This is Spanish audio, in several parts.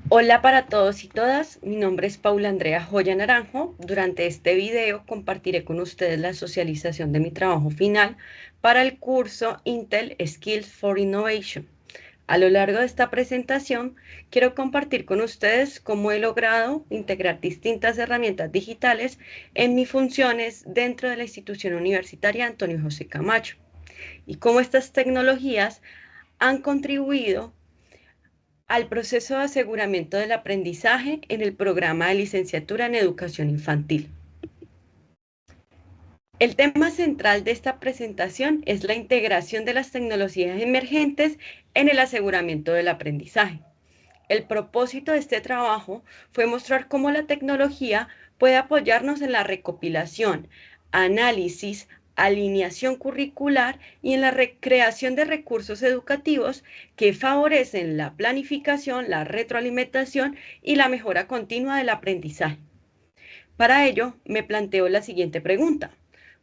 Hola para todos y todas, mi nombre es Paula Andrea Joya Naranjo. Durante este video compartiré con ustedes la socialización de mi trabajo final para el curso Intel Skills for Innovation. A lo largo de esta presentación, quiero compartir con ustedes cómo he logrado integrar distintas herramientas digitales en mis funciones dentro de la institución universitaria Antonio José Camacho y cómo estas tecnologías han contribuido al proceso de aseguramiento del aprendizaje en el programa de licenciatura en educación infantil. El tema central de esta presentación es la integración de las tecnologías emergentes en el aseguramiento del aprendizaje. El propósito de este trabajo fue mostrar cómo la tecnología puede apoyarnos en la recopilación, análisis, alineación curricular y en la creación de recursos educativos que favorecen la planificación, la retroalimentación y la mejora continua del aprendizaje. Para ello, me planteo la siguiente pregunta.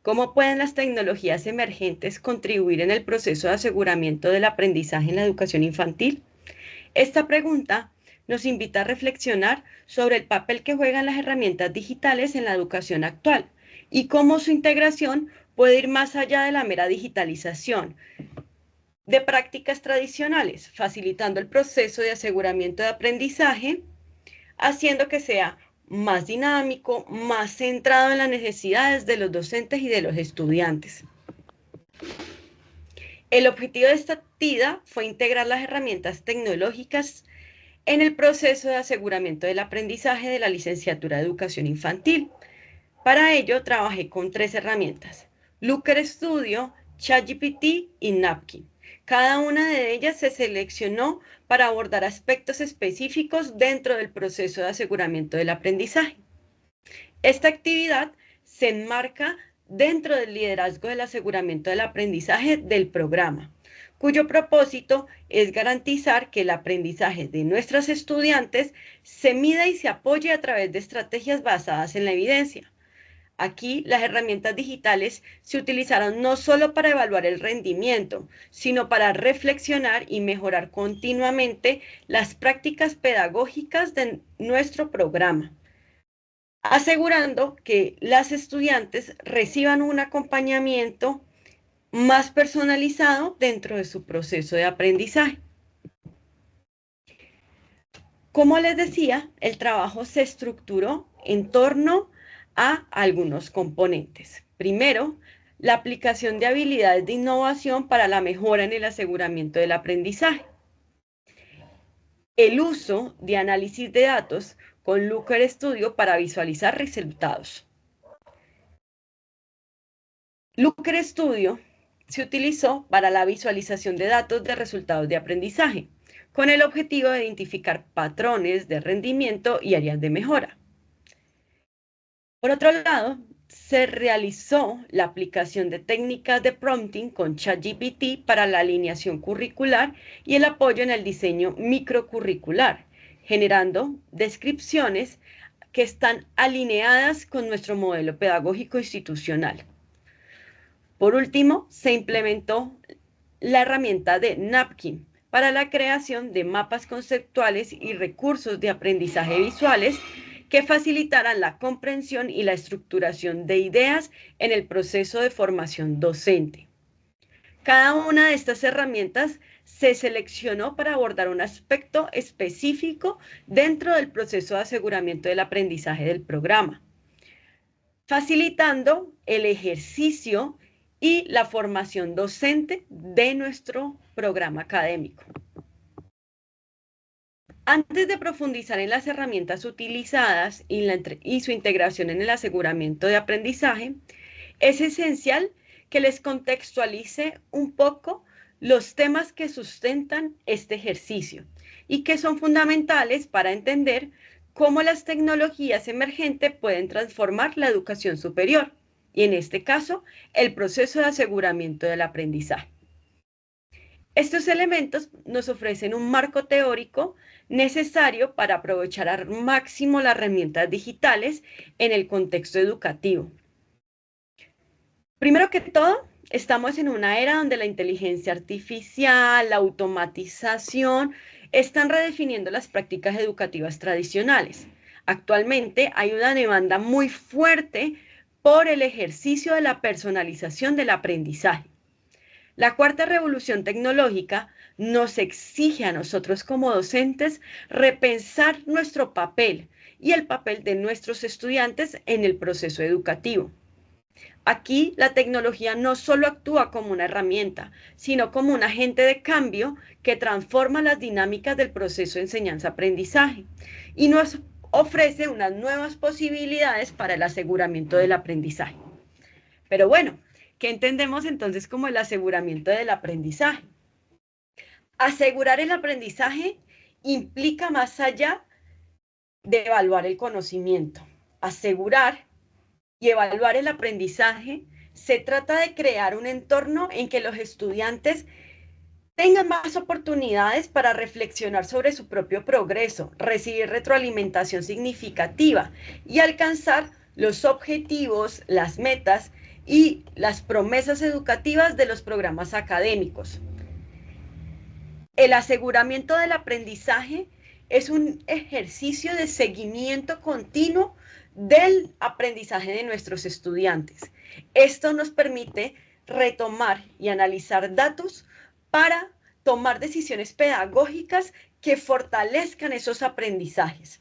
¿Cómo pueden las tecnologías emergentes contribuir en el proceso de aseguramiento del aprendizaje en la educación infantil? Esta pregunta nos invita a reflexionar sobre el papel que juegan las herramientas digitales en la educación actual y cómo su integración puede ir más allá de la mera digitalización de prácticas tradicionales, facilitando el proceso de aseguramiento de aprendizaje, haciendo que sea más dinámico, más centrado en las necesidades de los docentes y de los estudiantes. El objetivo de esta actividad fue integrar las herramientas tecnológicas en el proceso de aseguramiento del aprendizaje de la licenciatura de educación infantil. Para ello trabajé con tres herramientas: Looker Studio, ChatGPT y Napkin. Cada una de ellas se seleccionó para abordar aspectos específicos dentro del proceso de aseguramiento del aprendizaje. Esta actividad se enmarca dentro del liderazgo del aseguramiento del aprendizaje del programa, cuyo propósito es garantizar que el aprendizaje de nuestros estudiantes se mida y se apoye a través de estrategias basadas en la evidencia. Aquí las herramientas digitales se utilizaron no solo para evaluar el rendimiento, sino para reflexionar y mejorar continuamente las prácticas pedagógicas de nuestro programa, asegurando que las estudiantes reciban un acompañamiento más personalizado dentro de su proceso de aprendizaje. Como les decía, el trabajo se estructuró en torno a algunos componentes. Primero, la aplicación de habilidades de innovación para la mejora en el aseguramiento del aprendizaje. El uso de análisis de datos con Looker Studio para visualizar resultados. Looker Studio se utilizó para la visualización de datos de resultados de aprendizaje, con el objetivo de identificar patrones de rendimiento y áreas de mejora. Por otro lado, se realizó la aplicación de técnicas de prompting con ChatGPT para la alineación curricular y el apoyo en el diseño microcurricular, generando descripciones que están alineadas con nuestro modelo pedagógico institucional. Por último, se implementó la herramienta de Napkin para la creación de mapas conceptuales y recursos de aprendizaje visuales que facilitaran la comprensión y la estructuración de ideas en el proceso de formación docente. Cada una de estas herramientas se seleccionó para abordar un aspecto específico dentro del proceso de aseguramiento del aprendizaje del programa, facilitando el ejercicio y la formación docente de nuestro programa académico. Antes de profundizar en las herramientas utilizadas y su integración en el aseguramiento de aprendizaje, es esencial que les contextualice un poco los temas que sustentan este ejercicio y que son fundamentales para entender cómo las tecnologías emergentes pueden transformar la educación superior y, en este caso, el proceso de aseguramiento del aprendizaje. Estos elementos nos ofrecen un marco teórico necesario para aprovechar al máximo las herramientas digitales en el contexto educativo. Primero que todo, estamos en una era donde la inteligencia artificial, la automatización, están redefiniendo las prácticas educativas tradicionales. Actualmente hay una demanda muy fuerte por el ejercicio de la personalización del aprendizaje. La cuarta revolución tecnológica nos exige a nosotros como docentes repensar nuestro papel y el papel de nuestros estudiantes en el proceso educativo. Aquí la tecnología no solo actúa como una herramienta, sino como un agente de cambio que transforma las dinámicas del proceso de enseñanza-aprendizaje y nos ofrece unas nuevas posibilidades para el aseguramiento del aprendizaje. Pero bueno, ¿qué entendemos entonces como el aseguramiento del aprendizaje? Asegurar el aprendizaje implica más allá de evaluar el conocimiento. Asegurar y evaluar el aprendizaje se trata de crear un entorno en que los estudiantes tengan más oportunidades para reflexionar sobre su propio progreso, recibir retroalimentación significativa y alcanzar los objetivos, las metas y las promesas educativas de los programas académicos. El aseguramiento del aprendizaje es un ejercicio de seguimiento continuo del aprendizaje de nuestros estudiantes. Esto nos permite retomar y analizar datos para tomar decisiones pedagógicas que fortalezcan esos aprendizajes.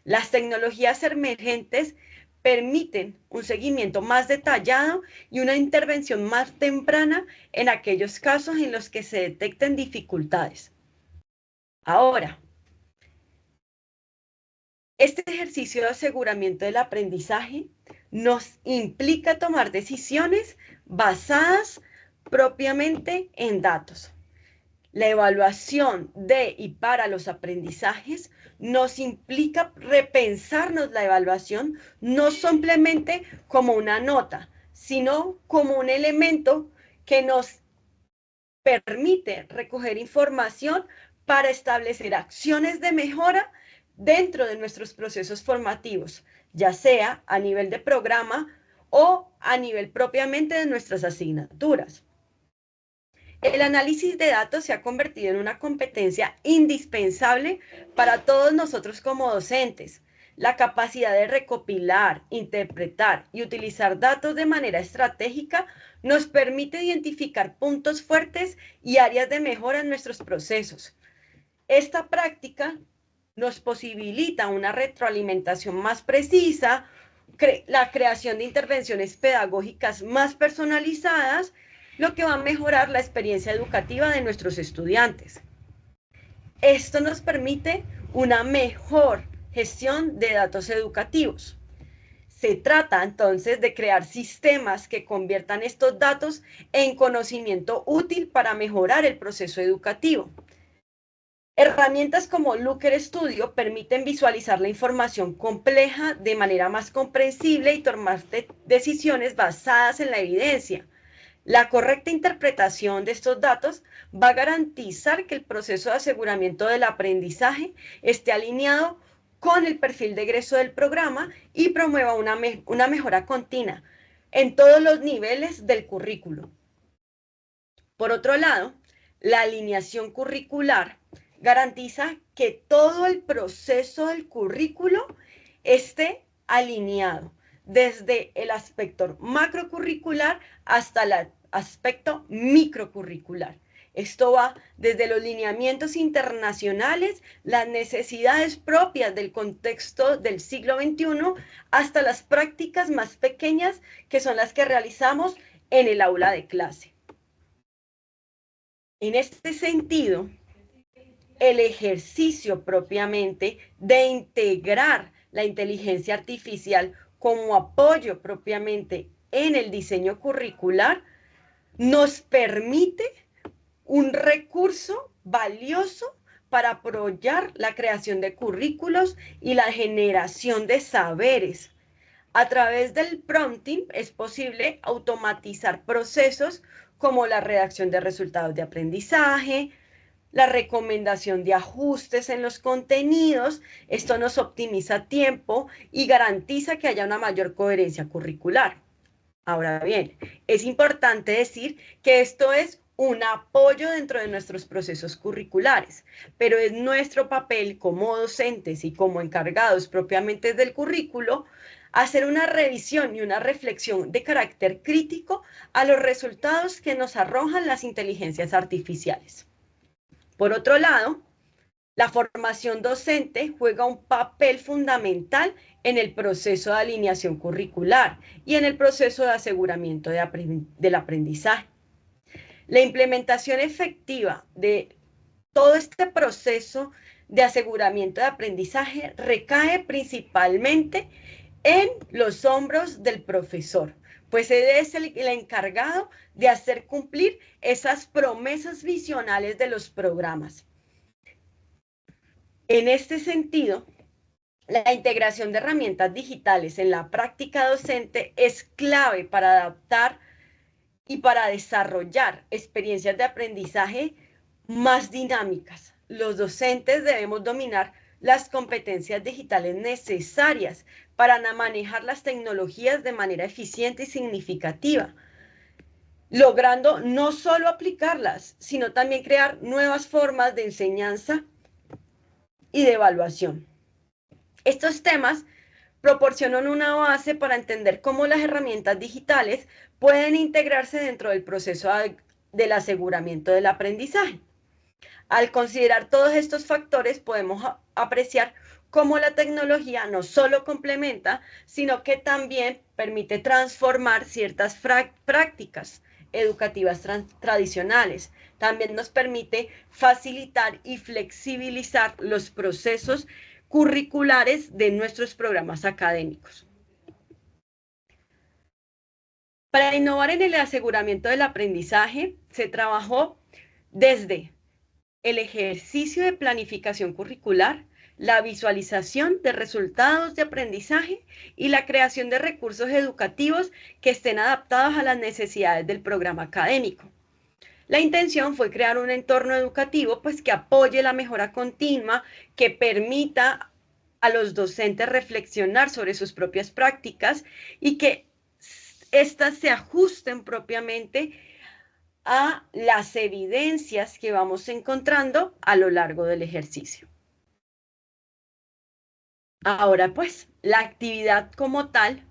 Las tecnologías emergentes permiten un seguimiento más detallado y una intervención más temprana en aquellos casos en los que se detecten dificultades. Ahora, este ejercicio de aseguramiento del aprendizaje nos implica tomar decisiones basadas propiamente en datos. La evaluación de y para los aprendizajes nos implica repensarnos la evaluación no simplemente como una nota, sino como un elemento que nos permite recoger información para establecer acciones de mejora dentro de nuestros procesos formativos, ya sea a nivel de programa o a nivel propiamente de nuestras asignaturas. El análisis de datos se ha convertido en una competencia indispensable para todos nosotros como docentes. La capacidad de recopilar, interpretar y utilizar datos de manera estratégica nos permite identificar puntos fuertes y áreas de mejora en nuestros procesos. Esta práctica nos posibilita una retroalimentación más precisa, la creación de intervenciones pedagógicas más personalizadas, lo que va a mejorar la experiencia educativa de nuestros estudiantes. Esto nos permite una mejor gestión de datos educativos. Se trata entonces de crear sistemas que conviertan estos datos en conocimiento útil para mejorar el proceso educativo. Herramientas como Looker Studio permiten visualizar la información compleja de manera más comprensible y tomar decisiones basadas en la evidencia. La correcta interpretación de estos datos va a garantizar que el proceso de aseguramiento del aprendizaje esté alineado con el perfil de egreso del programa y promueva una mejora continua en todos los niveles del currículo. Por otro lado, la alineación curricular garantiza que todo el proceso del currículo esté alineado, desde el aspecto macrocurricular hasta el aspecto microcurricular. Esto va desde los lineamientos internacionales, las necesidades propias del contexto del siglo XXI, hasta las prácticas más pequeñas que son las que realizamos en el aula de clase. En este sentido, el ejercicio propiamente de integrar la inteligencia artificial como apoyo propiamente en el diseño curricular nos permite un recurso valioso para apoyar la creación de currículos y la generación de saberes. A través del prompting es posible automatizar procesos como la redacción de resultados de aprendizaje, la recomendación de ajustes en los contenidos. Esto nos optimiza tiempo y garantiza que haya una mayor coherencia curricular. Ahora bien, es importante decir que esto es un apoyo dentro de nuestros procesos curriculares, pero es nuestro papel como docentes y como encargados propiamente del currículo hacer una revisión y una reflexión de carácter crítico a los resultados que nos arrojan las inteligencias artificiales. Por otro lado, la formación docente juega un papel fundamental en el proceso de alineación curricular y en el proceso de aseguramiento del aprendizaje. La implementación efectiva de todo este proceso de aseguramiento de aprendizaje recae principalmente en los hombros del profesor, pues él es el encargado de hacer cumplir esas promesas visionales de los programas. En este sentido, la integración de herramientas digitales en la práctica docente es clave para adaptar y para desarrollar experiencias de aprendizaje más dinámicas. Los docentes debemos dominar las competencias digitales necesarias para manejar las tecnologías de manera eficiente y significativa, logrando no solo aplicarlas, sino también crear nuevas formas de enseñanza y de evaluación. Estos temas proporcionan una base para entender cómo las herramientas digitales pueden integrarse dentro del proceso del aseguramiento del aprendizaje. Al considerar todos estos factores, podemos apreciar cómo la tecnología no solo complementa, sino que también permite transformar ciertas prácticas educativas tradicionales. También nos permite facilitar y flexibilizar los procesos curriculares de nuestros programas académicos. Para innovar en el aseguramiento del aprendizaje, se trabajó desde el ejercicio de planificación curricular, la visualización de resultados de aprendizaje y la creación de recursos educativos que estén adaptados a las necesidades del programa académico. La intención fue crear un entorno educativo pues, que apoye la mejora continua, que permita a los docentes reflexionar sobre sus propias prácticas y que éstas se ajusten propiamente a las evidencias que vamos encontrando a lo largo del ejercicio. Ahora pues, la actividad como tal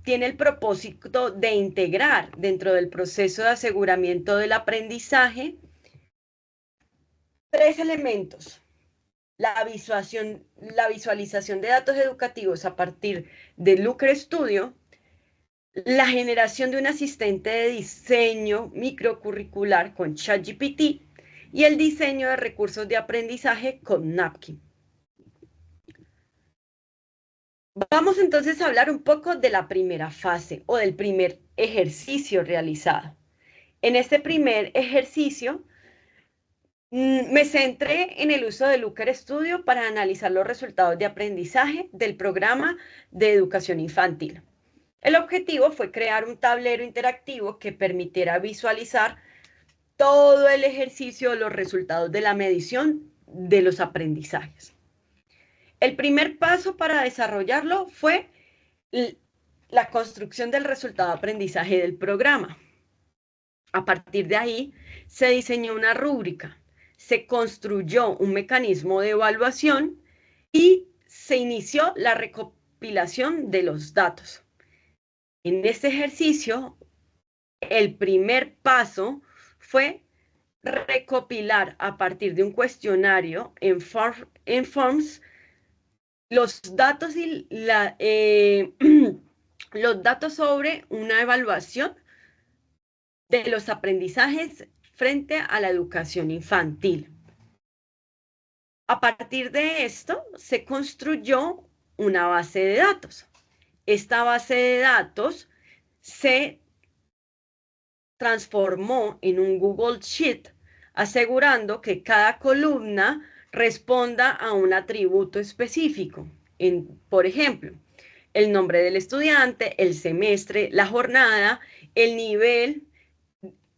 tiene el propósito de integrar dentro del proceso de aseguramiento del aprendizaje tres elementos. La visualización de datos educativos a partir de Looker Studio, la generación de un asistente de diseño microcurricular con ChatGPT y el diseño de recursos de aprendizaje con Napkin. Vamos entonces a hablar un poco de la primera fase o del primer ejercicio realizado. En este primer ejercicio me centré en el uso de Looker Studio para analizar los resultados de aprendizaje del programa de educación infantil. El objetivo fue crear un tablero interactivo que permitiera visualizar todo el ejercicio, los resultados de la medición de los aprendizajes. El primer paso para desarrollarlo fue la construcción del resultado de aprendizaje del programa. A partir de ahí, se diseñó una rúbrica, se construyó un mecanismo de evaluación y se inició la recopilación de los datos. En este ejercicio, el primer paso fue recopilar a partir de un cuestionario en Forms los datos y los datos sobre una evaluación de los aprendizajes frente a la educación infantil. A partir de esto se construyó una base de datos. Esta base de datos se transformó en un Google Sheet, asegurando que cada columna responda a un atributo específico. Por ejemplo, el nombre del estudiante, el semestre, la jornada, el nivel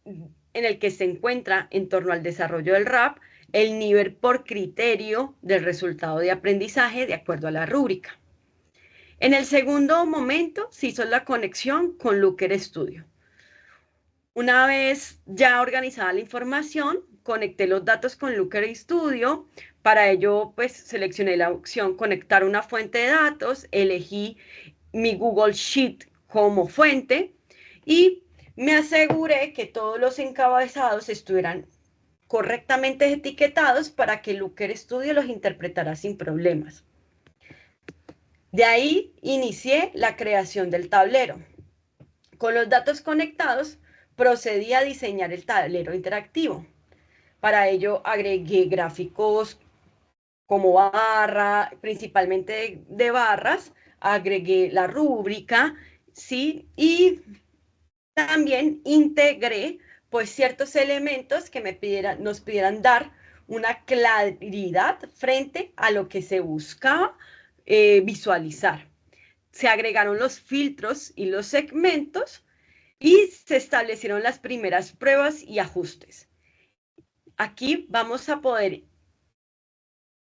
en el que se encuentra en torno al desarrollo del RAP, el nivel por criterio del resultado de aprendizaje de acuerdo a la rúbrica. En el segundo momento se hizo la conexión con Looker Studio. Una vez ya organizada la información, conecté los datos con Looker Studio. Para ello, pues seleccioné la opción conectar una fuente de datos, elegí mi Google Sheet como fuente y me aseguré que todos los encabezados estuvieran correctamente etiquetados para que Looker Studio los interpretara sin problemas. De ahí inicié la creación del tablero. Con los datos conectados, procedí a diseñar el tablero interactivo. Para ello agregué gráficos como barra, principalmente de barras, agregué la rúbrica, ¿sí? Y también integré pues ciertos elementos que nos pidieran dar una claridad frente a lo que se buscaba visualizar. Se agregaron los filtros y los segmentos y se establecieron las primeras pruebas y ajustes. Aquí vamos a poder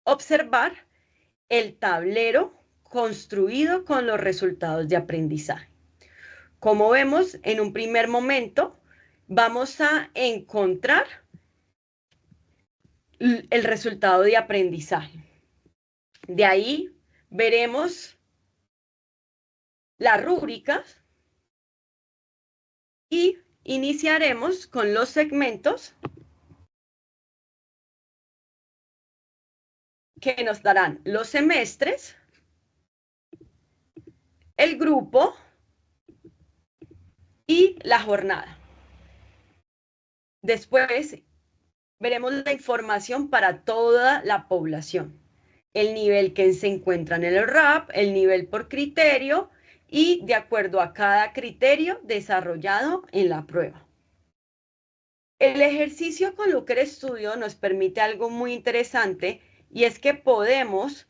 observar el tablero construido con los resultados de aprendizaje. Como vemos, en un primer momento vamos a encontrar el resultado de aprendizaje. De ahí veremos las rúbricas y iniciaremos con los segmentos que nos darán los semestres, el grupo y la jornada. Después veremos la información para toda la población, el nivel que se encuentra en el RAP, el nivel por criterio y de acuerdo a cada criterio desarrollado en la prueba. El ejercicio con Looker Studio nos permite algo muy interesante y es que podemos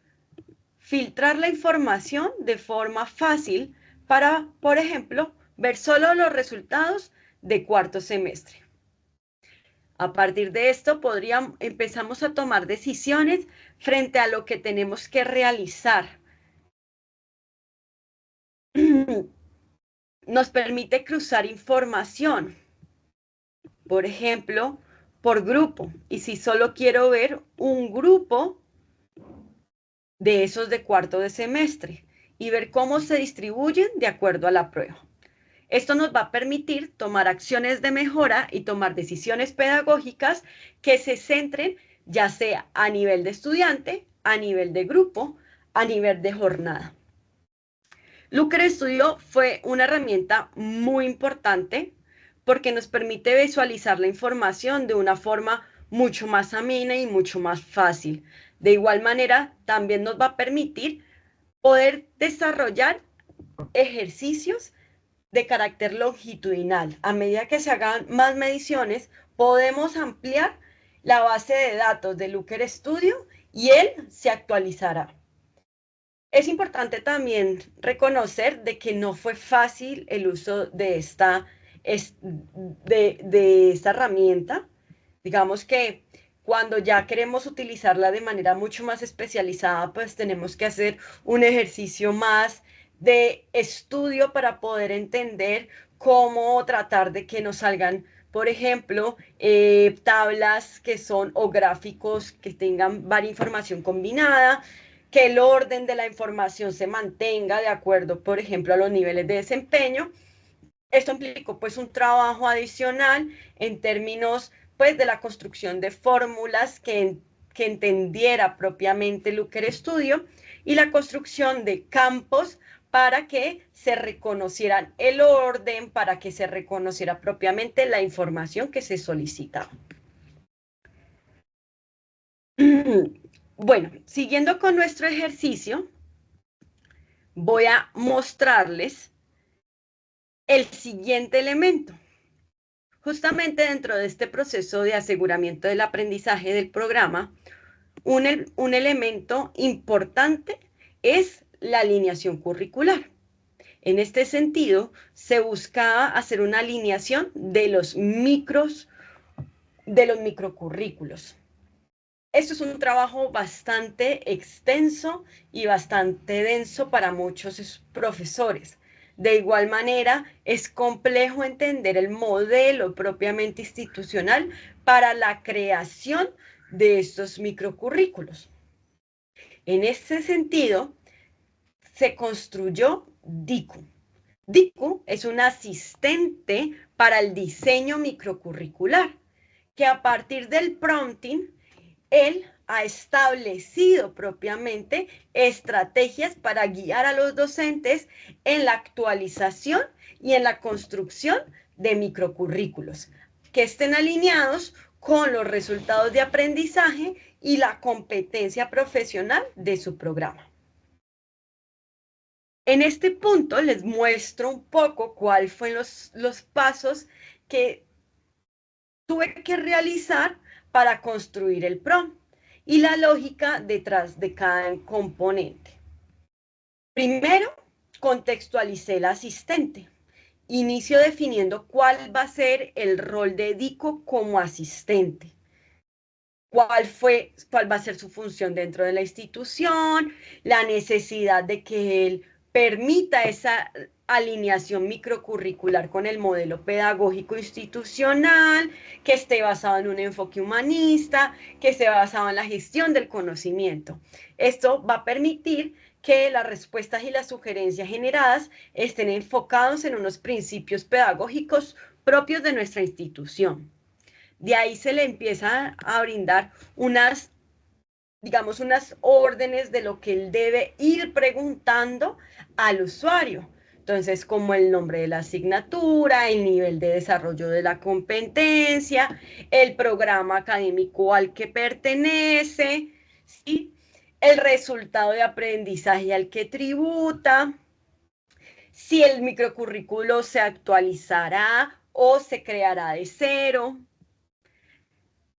filtrar la información de forma fácil para, por ejemplo, ver solo los resultados de cuarto semestre. A partir de esto empezamos a tomar decisiones frente a lo que tenemos que realizar. Nos permite cruzar información, por ejemplo, por grupo. Y si solo quiero ver un grupo de esos de cuarto de semestre y ver cómo se distribuyen de acuerdo a la prueba. Esto nos va a permitir tomar acciones de mejora y tomar decisiones pedagógicas que se centren ya sea a nivel de estudiante, a nivel de grupo, a nivel de jornada. Looker Studio fue una herramienta muy importante porque nos permite visualizar la información de una forma mucho más amena y mucho más fácil. De igual manera, también nos va a permitir poder desarrollar ejercicios de carácter longitudinal. A medida que se hagan más mediciones, podemos ampliar la base de datos de Looker Studio y él se actualizará. Es importante también reconocer de que no fue fácil el uso de esta herramienta. Digamos que cuando ya queremos utilizarla de manera mucho más especializada, pues tenemos que hacer un ejercicio más de estudio para poder entender cómo tratar de que nos salgan, por ejemplo, tablas que son o gráficos que tengan varias información combinada, que el orden de la información se mantenga de acuerdo, por ejemplo, a los niveles de desempeño. Esto implicó pues un trabajo adicional en términos pues de la construcción de fórmulas que entendiera propiamente Looker Studio y la construcción de campos para que se reconocieran el orden, para que se reconociera propiamente la información que se solicitaba. Bueno, siguiendo con nuestro ejercicio, voy a mostrarles el siguiente elemento. Justamente dentro de este proceso de aseguramiento del aprendizaje del programa, un elemento importante es la alineación curricular. En este sentido, se buscaba hacer una alineación de los microcurrículos. Esto es un trabajo bastante extenso y bastante denso para muchos profesores. De igual manera, es complejo entender el modelo propiamente institucional para la creación de estos microcurrículos. En este sentido, se construyó DICU. DICU es un asistente para el diseño microcurricular, que a partir del prompting, él ha establecido propiamente estrategias para guiar a los docentes en la actualización y en la construcción de microcurrículos que estén alineados con los resultados de aprendizaje y la competencia profesional de su programa. En este punto les muestro un poco cuáles fueron los pasos que tuve que realizar para construir el prompt y la lógica detrás de cada componente. Primero, contextualicé el asistente. Inicio definiendo cuál va a ser el rol de DICO como asistente. Cuál va a ser su función dentro de la institución, la necesidad de que él permita esa alineación microcurricular con el modelo pedagógico institucional, que esté basado en un enfoque humanista, que esté basado en la gestión del conocimiento. Esto va a permitir que las respuestas y las sugerencias generadas estén enfocados en unos principios pedagógicos propios de nuestra institución. De ahí se le empieza a brindar unas órdenes de lo que él debe ir preguntando al usuario. Entonces, como el nombre de la asignatura, el nivel de desarrollo de la competencia, el programa académico al que pertenece, ¿sí? El resultado de aprendizaje al que tributa, si el microcurrículo se actualizará o se creará de cero.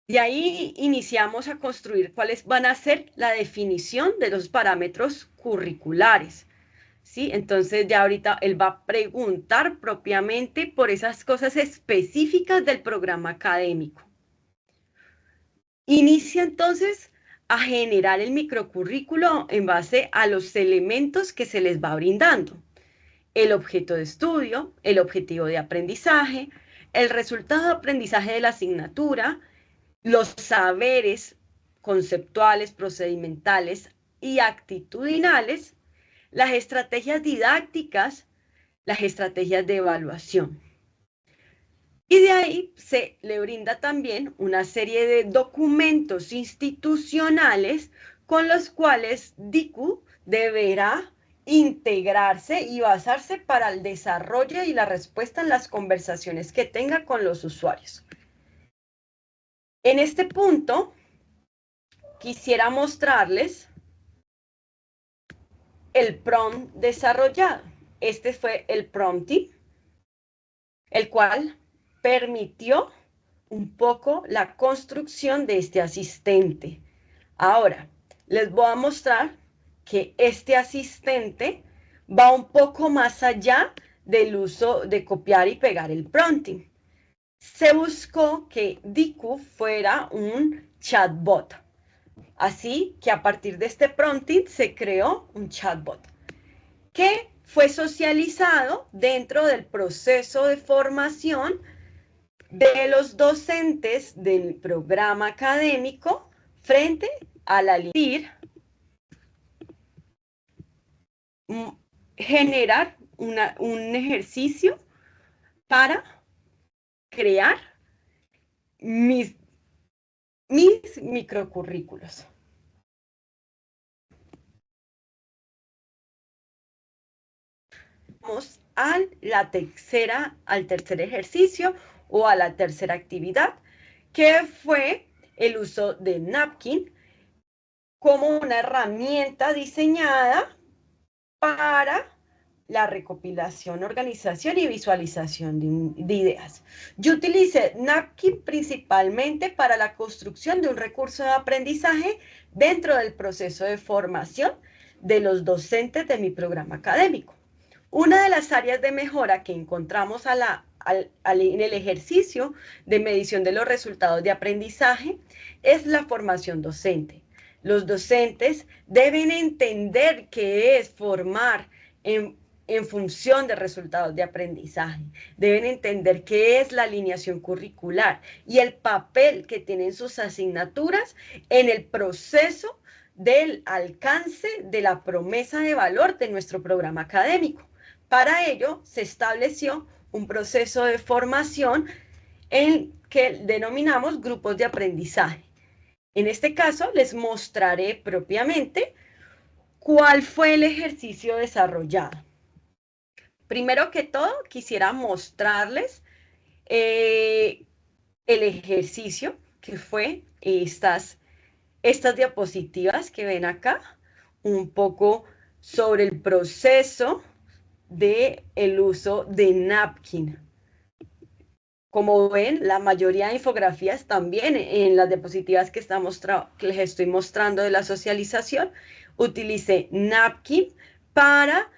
De ahí iniciamos a construir cuáles van a ser la definición de los parámetros curriculares. ¿Sí? Entonces ya ahorita él va a preguntar propiamente por esas cosas específicas del programa académico. Inicia entonces a generar el microcurrículo en base a los elementos que se les va brindando. El objeto de estudio, el objetivo de aprendizaje, el resultado de aprendizaje de la asignatura, los saberes conceptuales, procedimentales y actitudinales, las estrategias didácticas, las estrategias de evaluación. Y de ahí se le brinda también una serie de documentos institucionales con los cuales DICU deberá integrarse y basarse para el desarrollo y la respuesta en las conversaciones que tenga con los usuarios. En este punto, quisiera mostrarles el prompt desarrollado. Este fue el prompting, el cual permitió un poco la construcción de este asistente. Ahora, les voy a mostrar que este asistente va un poco más allá del uso de copiar y pegar el prompting. Se buscó que DICU fuera un chatbot. Así que a partir de este prompting se creó un chatbot que fue socializado dentro del proceso de formación de los docentes del programa académico frente a la LIR, generar un ejercicio para crear mis microcurrículos. Vamos al tercer ejercicio o a la tercera actividad, que fue el uso de Napkin como una herramienta diseñada para la recopilación, organización y visualización de ideas. Yo utilicé Napkin principalmente para la construcción de un recurso de aprendizaje dentro del proceso de formación de los docentes de mi programa académico. Una de las áreas de mejora que encontramos en el ejercicio de medición de los resultados de aprendizaje es la formación docente. Los docentes deben entender qué es formar en función de resultados de aprendizaje. Deben entender qué es la alineación curricular y el papel que tienen sus asignaturas en el proceso del alcance de la promesa de valor de nuestro programa académico. Para ello, se estableció un proceso de formación en que denominamos grupos de aprendizaje. En este caso, les mostraré propiamente cuál fue el ejercicio desarrollado. Primero que todo, quisiera mostrarles el ejercicio que fue estas diapositivas que ven acá, un poco sobre el proceso del uso de napkin. Como ven, la mayoría de infografías también en las diapositivas que les estoy mostrando de la socialización, utilicé napkin para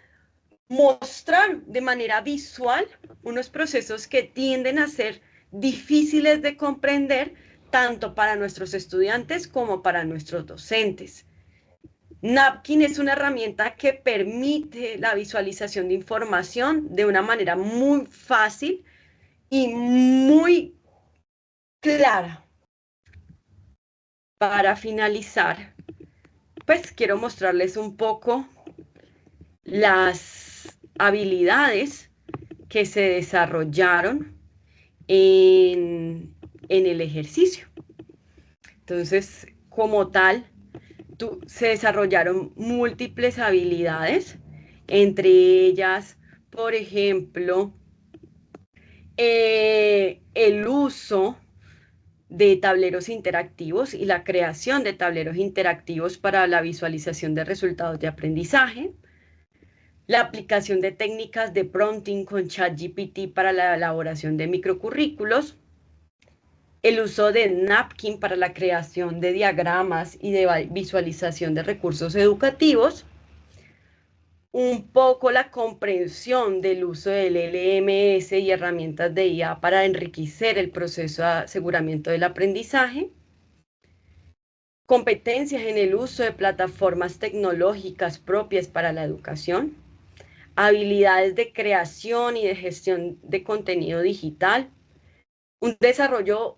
mostrar de manera visual unos procesos que tienden a ser difíciles de comprender tanto para nuestros estudiantes como para nuestros docentes. Napkin es una herramienta que permite la visualización de información de una manera muy fácil y muy clara. Para finalizar, pues quiero mostrarles un poco las habilidades que se desarrollaron en el ejercicio. Entonces, como tal, se desarrollaron múltiples habilidades, entre ellas, por ejemplo, el uso de tableros interactivos y la creación de tableros interactivos para la visualización de resultados de aprendizaje, la aplicación de técnicas de prompting con ChatGPT para la elaboración de microcurrículos, el uso de Napkin para la creación de diagramas y de visualización de recursos educativos, un poco la comprensión del uso del LMS y herramientas de IA para enriquecer el proceso de aseguramiento del aprendizaje, competencias en el uso de plataformas tecnológicas propias para la educación, habilidades de creación y de gestión de contenido digital, un desarrollo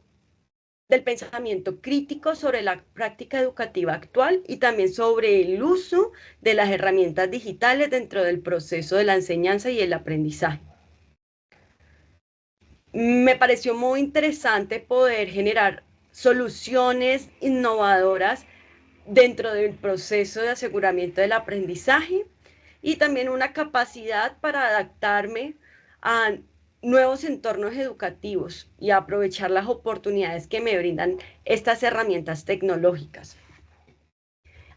del pensamiento crítico sobre la práctica educativa actual y también sobre el uso de las herramientas digitales dentro del proceso de la enseñanza y el aprendizaje. Me pareció muy interesante poder generar soluciones innovadoras dentro del proceso de aseguramiento del aprendizaje y también una capacidad para adaptarme a nuevos entornos educativos y aprovechar las oportunidades que me brindan estas herramientas tecnológicas.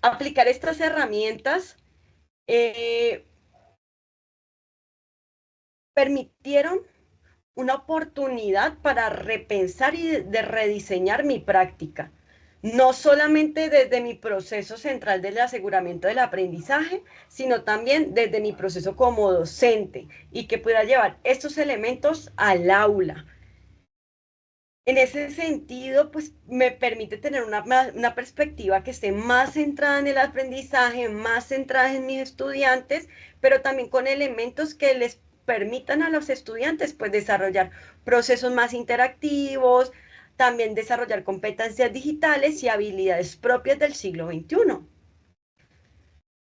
Aplicar estas herramientas permitieron una oportunidad para repensar y de rediseñar mi práctica, no solamente desde mi proceso central del aseguramiento del aprendizaje, sino también desde mi proceso como docente y que pueda llevar estos elementos al aula. En ese sentido, pues me permite tener una perspectiva que esté más centrada en el aprendizaje, más centrada en mis estudiantes, pero también con elementos que les permitan a los estudiantes pues desarrollar procesos más interactivos, también desarrollar competencias digitales y habilidades propias del siglo XXI.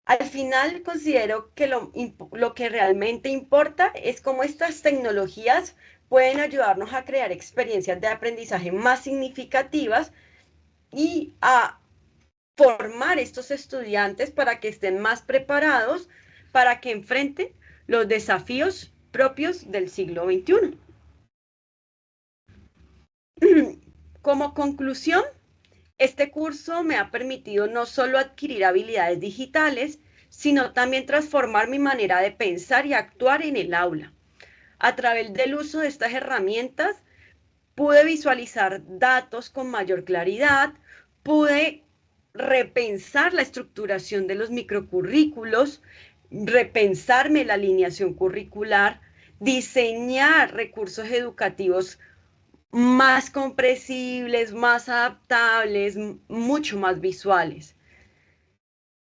Al final considero que lo que realmente importa es cómo estas tecnologías pueden ayudarnos a crear experiencias de aprendizaje más significativas y a formar estos estudiantes para que estén más preparados para que enfrenten los desafíos propios del siglo XXI. Como conclusión, este curso me ha permitido no solo adquirir habilidades digitales, sino también transformar mi manera de pensar y actuar en el aula. A través del uso de estas herramientas, pude visualizar datos con mayor claridad, pude repensar la estructuración de los microcurrículos, repensarme la alineación curricular, diseñar recursos educativos más comprensibles, más adaptables, mucho más visuales.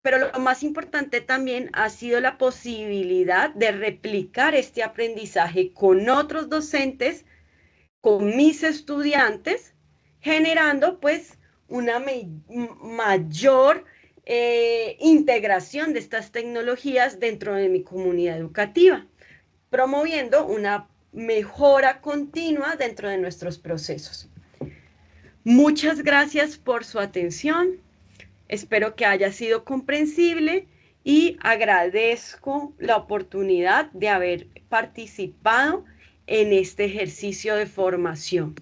Pero lo más importante también ha sido la posibilidad de replicar este aprendizaje con otros docentes, con mis estudiantes, generando pues una mayor integración de estas tecnologías dentro de mi comunidad educativa, promoviendo una mejora continua dentro de nuestros procesos. Muchas gracias por su atención. Espero que haya sido comprensible y agradezco la oportunidad de haber participado en este ejercicio de formación.